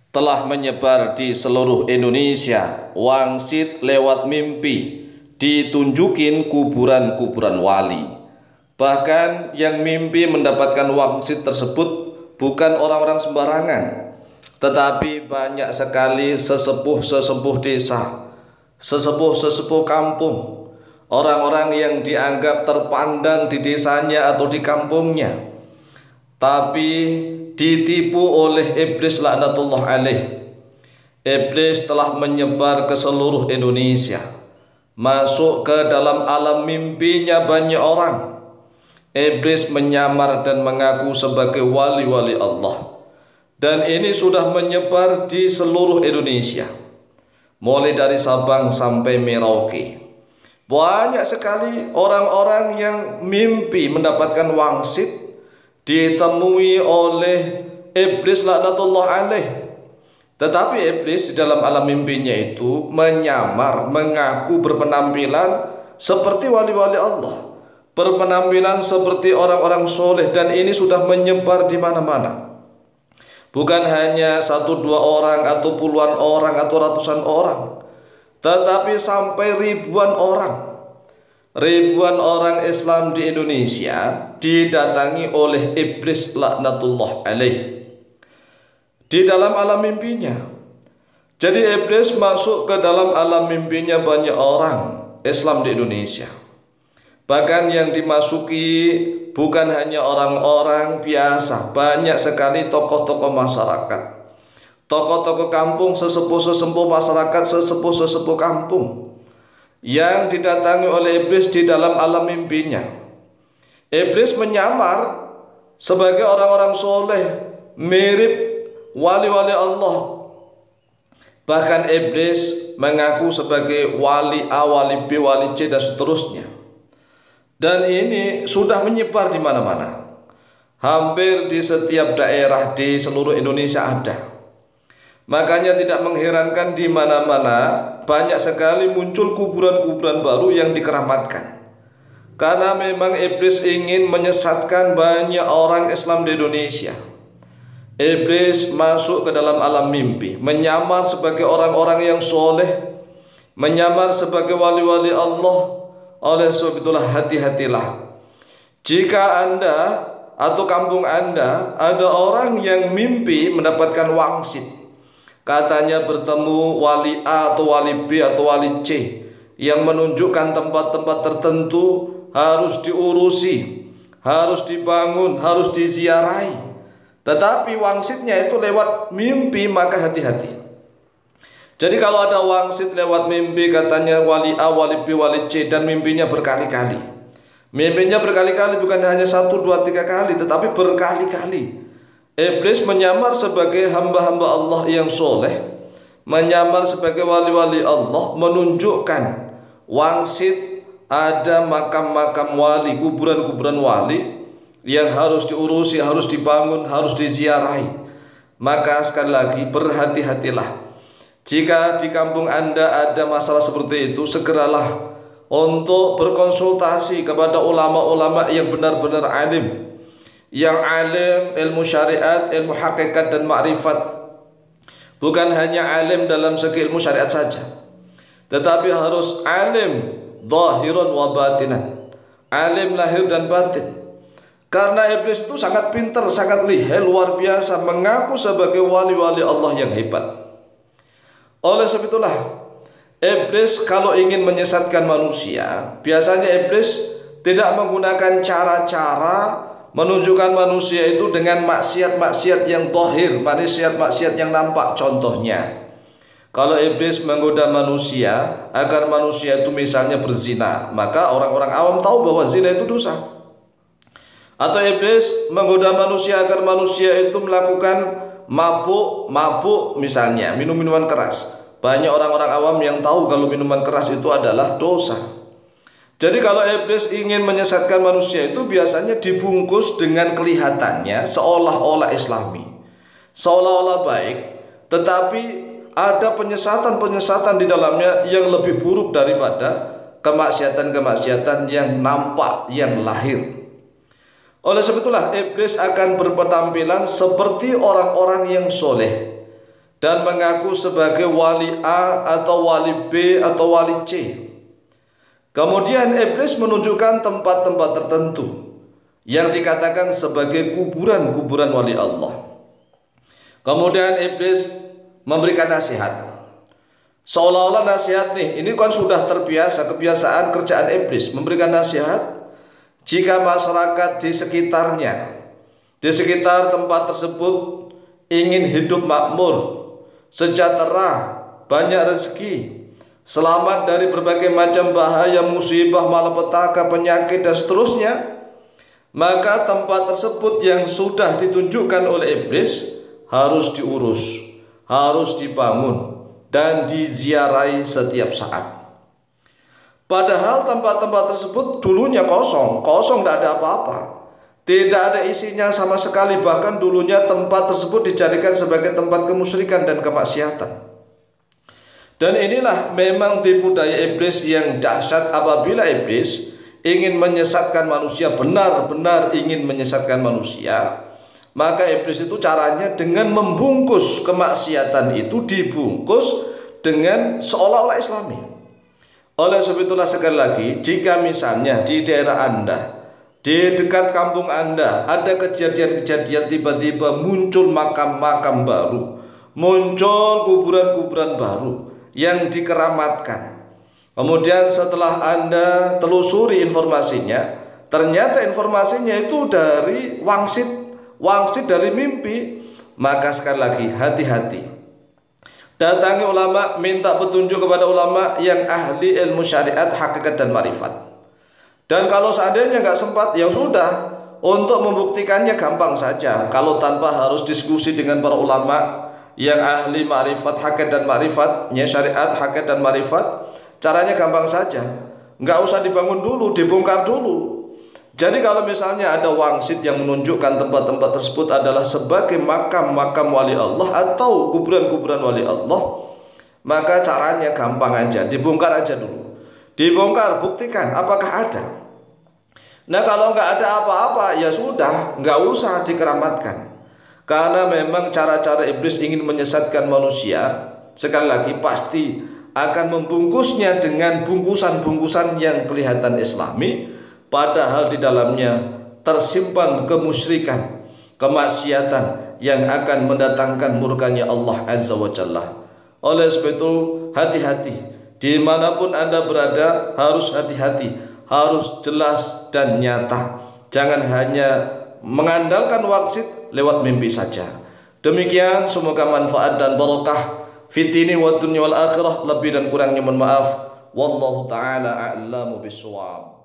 telah menyebar di seluruh Indonesia. Wangsit lewat mimpi ditunjukin kuburan-kuburan wali. Bahkan yang mimpi mendapatkan wangsit tersebut bukan orang-orang sembarangan, tetapi banyak sekali sesepuh-sesepuh desa, sesepuh-sesepuh kampung, orang-orang yang dianggap terpandang di desanya atau di kampungnya, tapi ditipu oleh iblis laknatullah alaih. Iblis telah menyebar ke seluruh Indonesia, masuk ke dalam alam mimpinya banyak orang. Iblis menyamar dan mengaku sebagai wali-wali Allah, dan ini sudah menyebar di seluruh Indonesia, mulai dari Sabang sampai Merauke. Banyak sekali orang-orang yang mimpi mendapatkan wangsit ditemui oleh iblis laknatullah alaih. Tetapi iblis di dalam alam mimpinya itu menyamar, mengaku berpenampilan seperti wali-wali Allah, berpenampilan seperti orang-orang soleh, dan ini sudah menyebar di mana-mana. Bukan hanya satu dua orang atau puluhan orang atau ratusan orang, tetapi sampai ribuan orang. Ribuan orang Islam di Indonesia didatangi oleh iblis laknatullah alaih di dalam alam mimpinya. Jadi iblis masuk ke dalam alam mimpinya banyak orang Islam di Indonesia. Bahkan yang dimasuki bukan hanya orang-orang biasa, banyak sekali tokoh-tokoh masyarakat, tokoh-tokoh kampung, sesepuh-sesepuh masyarakat, sesepuh-sesepuh kampung yang didatangi oleh iblis di dalam alam mimpinya. Iblis menyamar sebagai orang-orang soleh, mirip wali-wali Allah. Bahkan iblis mengaku sebagai wali A, wali B, wali C, dan seterusnya. Dan ini sudah menyebar di mana-mana. Hampir di setiap daerah di seluruh Indonesia ada. Makanya tidak mengherankan di mana-mana banyak sekali muncul kuburan-kuburan baru yang dikeramatkan. Karena memang iblis ingin menyesatkan banyak orang Islam di Indonesia. Iblis masuk ke dalam alam mimpi, menyamar sebagai orang-orang yang soleh, menyamar sebagai wali-wali Allah. Oleh sebab itulah hati-hatilah. Jika Anda atau kampung Anda ada orang yang mimpi mendapatkan wangsit, katanya bertemu wali A atau wali B atau wali C yang menunjukkan tempat-tempat tertentu harus diurusi, harus dibangun, harus diziarahi, tetapi wangsitnya itu lewat mimpi, maka hati-hati. Jadi kalau ada wangsit lewat mimpi, katanya wali A, wali B, wali C, dan mimpinya berkali-kali. Mimpinya berkali-kali, bukan hanya 1, 2, 3 kali, tetapi berkali-kali. Iblis menyamar sebagai hamba-hamba Allah yang soleh, menyamar sebagai wali-wali Allah, menunjukkan wangsit ada makam-makam wali, kuburan-kuburan wali yang harus diurusi, harus dibangun, harus diziarahi. Maka sekali lagi berhati-hatilah. Jika di kampung Anda ada masalah seperti itu, segeralah untuk berkonsultasi kepada ulama-ulama yang benar-benar alim, yang alim ilmu syariat, ilmu hakikat dan ma'rifat. Bukan hanya alim dalam segi ilmu syariat saja, tetapi harus alim zahiran wa batinan, alim lahir dan batin. Karena iblis itu sangat pintar, sangat lihai, luar biasa, mengaku sebagai wali-wali Allah yang hebat. Oleh sebab itulah iblis kalau ingin menyesatkan manusia, biasanya iblis tidak menggunakan cara-cara menunjukkan manusia itu dengan maksiat-maksiat yang zahir, maksiat-maksiat yang nampak. Contohnya, kalau iblis menggoda manusia agar manusia itu misalnya berzina, maka orang-orang awam tahu bahwa zina itu dosa. Atau iblis menggoda manusia agar manusia itu melakukan mabuk misalnya, minum minuman keras. Banyak orang-orang awam yang tahu kalau minuman keras itu adalah dosa. Jadi kalau iblis ingin menyesatkan manusia itu biasanya dibungkus dengan kelihatannya seolah-olah islami, seolah-olah baik, tetapi ada penyesatan-penyesatan di dalamnya yang lebih buruk daripada kemaksiatan-kemaksiatan yang nampak, yang lahir. Oleh sebab itulah iblis akan berpenampilan seperti orang-orang yang soleh, dan mengaku sebagai wali A atau wali B atau wali C. Kemudian iblis menunjukkan tempat-tempat tertentu yang dikatakan sebagai kuburan-kuburan wali Allah. Kemudian iblis memberikan nasihat. Seolah-olah nasihat ini kan sudah terbiasa, kebiasaan kerjaan iblis memberikan nasihat. Jika masyarakat di sekitarnya, di sekitar tempat tersebut ingin hidup makmur, sejahtera, banyak rezeki, selamat dari berbagai macam bahaya, musibah, malapetaka, penyakit dan seterusnya, maka tempat tersebut yang sudah ditunjukkan oleh iblis harus diurus, harus dibangun dan diziarahi setiap saat. Padahal tempat-tempat tersebut dulunya kosong, tidak ada apa-apa, tidak ada isinya sama sekali. Bahkan dulunya tempat tersebut dijadikan sebagai tempat kemusyrikan dan kemaksiatan. Dan inilah memang tipu daya iblis yang dahsyat. Apabila iblis ingin menyesatkan manusia, benar-benar ingin menyesatkan manusia, maka iblis itu caranya dengan membungkus kemaksiatan itu, dibungkus dengan seolah-olah Islami. Oleh sebab itulah sekali lagi, jika misalnya di daerah Anda, di dekat kampung Anda ada kejadian-kejadian tiba-tiba muncul makam-makam baru, muncul kuburan-kuburan baru yang dikeramatkan. Kemudian setelah Anda telusuri informasinya, ternyata informasinya itu dari wangsit dari mimpi, maka sekali lagi hati-hati. Datangi ulama, minta petunjuk kepada ulama yang ahli ilmu syariat, hakikat dan marifat. Dan kalau seandainya nggak sempat, ya sudah, untuk membuktikannya gampang saja. Kalau tanpa harus diskusi dengan para ulama yang ahli marifat, hakikat dan marifatnya, syariat, hakikat dan marifat, caranya gampang saja. Nggak usah dibangun dulu, dibongkar dulu. Jadi kalau misalnya ada wangsit yang menunjukkan tempat-tempat tersebut adalah sebagai makam-makam wali Allah atau kuburan-kuburan wali Allah, maka caranya gampang aja, dibongkar aja dulu. Dibongkar, buktikan apakah ada. Nah kalau nggak ada apa-apa, ya sudah, nggak usah dikeramatkan. Karena memang cara-cara iblis ingin menyesatkan manusia, sekali lagi pasti akan membungkusnya dengan bungkusan-bungkusan yang kelihatan Islami, padahal di dalamnya tersimpan kemusyrikan, kemaksiatan yang akan mendatangkan murkanya Allah Azza wa Jalla. Oleh sebab itu hati-hati, dimanapun Anda berada harus hati-hati, harus jelas dan nyata. Jangan hanya mengandalkan wangsit lewat mimpi saja. Demikian, semoga manfaat dan barakah fitini wa dunya wal akhirah. Lebih dan kurangnya mohon maaf. Wallahu ta'ala a'lamu bishawab.